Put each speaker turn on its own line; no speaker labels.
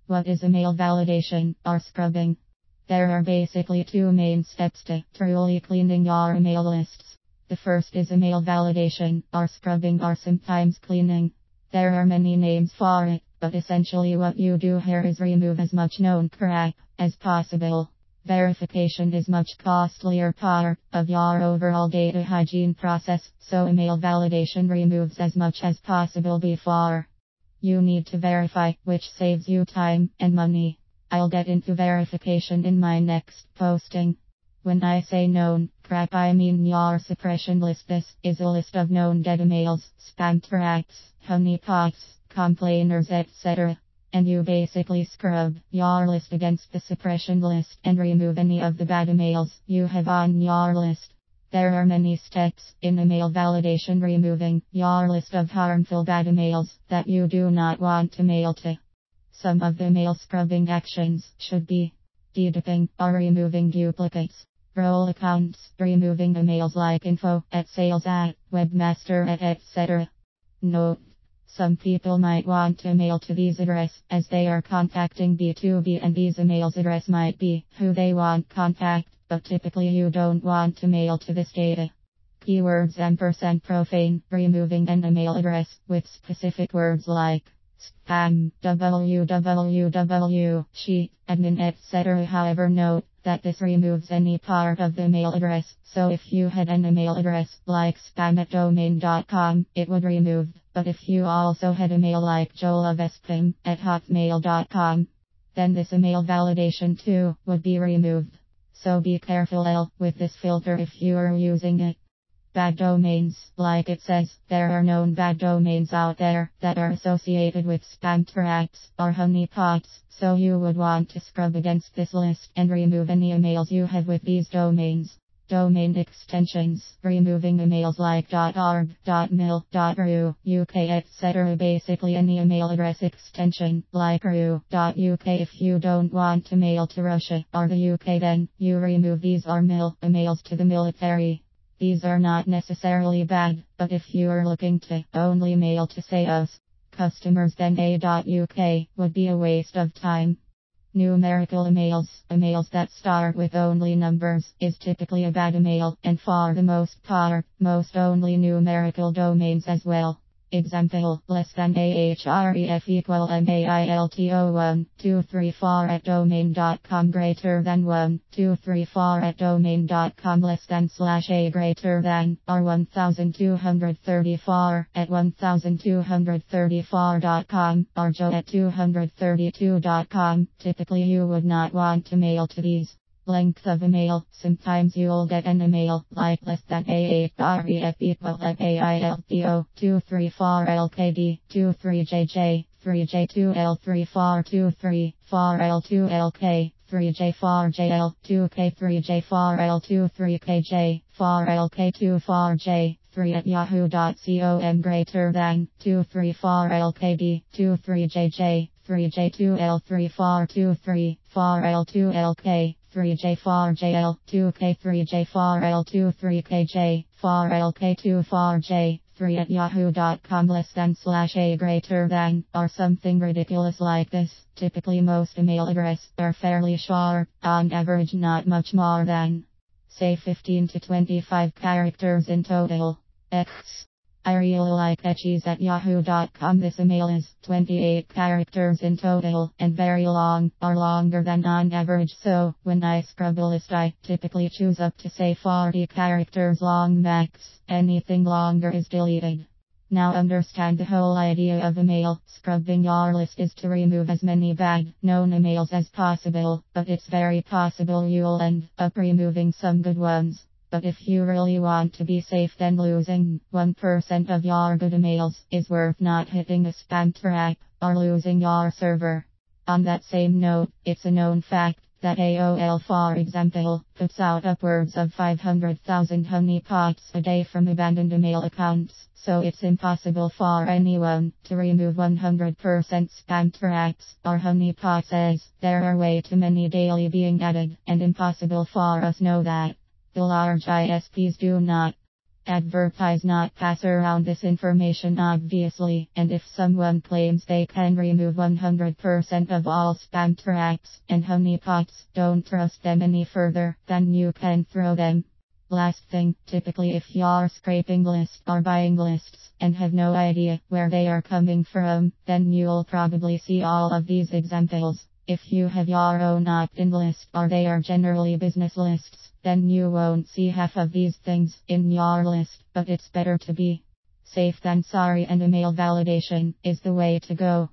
What is email validation or scrubbing? There are basically two main steps to truly cleaning your email lists. The first is email validation or scrubbing or sometimes cleaning. There are many names for it, but essentially what you do here is remove as much known crap as possible. Verification is much costlier part of your overall data hygiene process, so email validation removes as much as possible before you need to verify, which saves you time and money. I'll get into verification in my next posting. When I say known crap, I mean your suppression list. This is a list of known dead emails, spam tracks, honeypots, complainers, etc. And you basically scrub your list against the suppression list and remove any of the bad emails you have on your list. There are many steps in email validation, removing your list of harmful bad emails that you do not want to mail to. Some of the email scrubbing actions should be deduping or removing duplicates, role accounts, removing emails like info@sales@, webmaster@, etc. Note: some people might want to mail to these address as they are contacting B2B, and these emails address might be who they want contact, but typically you don't want to mail to this data. Keywords & profane, removing an email address with specific words like spam, www, sheet, admin, etc. However, note that this removes any part of the email address, so if you had an email address like spam@domain.com, it would remove, but if you also had a mail like joelovespam@hotmail.com, then this email validation too would be removed. So be careful with this filter if you are using it. Bad domains. Like it says, there are known bad domains out there that are associated with spam tracks or honeypots, so you would want to scrub against this list and remove any emails you have with these domains. Domain extensions. Removing emails like .org, .mil, .ru, UK, etc. Basically any email address extension like ru.uk. If you don't want to mail to Russia or the UK, then you remove these or mil emails to the military. These are not necessarily bad, but if you are looking to only mail to say us customers, then a.uk would be a waste of time. Numerical emails. Emails that start with only numbers is typically a bad email, and for the most part, most only numerical domains as well. Example, less than ahref equal mailto1234@domain.com, greater than 1234@domain.com, less than /a, greater than, or 1234@1234.com, or joe@232.com. Typically you would not want to mail to these. Length of email. Sometimes you'll get an email like less than ahref equal mailto 234lkd 23jj 3j2l3423 4l2lk 3j4jl 2k3j4l23kj 4lk2 4j 3@yahoo.com, greater than 234lkd 23jj 3j2l3423 4l2lk 3j4jl 2k3j4l23kj 4lk2 4j 3@yahoo.com, less than /a, greater than, or something ridiculous like this. Typically most email addresses are fairly short, on average not much more than, say, 15 to 25 characters in total. I really like etchies@yahoo.com. This email is 28 characters in total and very long, or longer than on average, so when I scrub a list I typically choose up to say 40 characters long max. Anything longer is deleted. Now understand the whole idea of email scrubbing your list is to remove as many bad, known emails as possible, but it's very possible you'll end up removing some good ones. But if you really want to be safe, then losing 1% of your good emails is worth not hitting a spam trap or losing your server. On that same note, it's a known fact that AOL, for example, puts out upwards of 500,000 honeypots a day from abandoned email accounts, so it's impossible for anyone to remove 100% spam traps or honeypots, as there are way too many daily being added, and impossible for us know that. The large ISPs do not Advertise, not pass around this information obviously, and if someone claims they can remove 100% of all spam traps and honeypots, don't trust them any further, then you can throw them. Last thing, typically if you're scraping lists or buying lists and have no idea where they are coming from, then you'll probably see all of these examples. If you have your own opt-in list or they are generally business lists, then you won't see half of these things in your list, but it's better to be safe than sorry, and email validation is the way to go.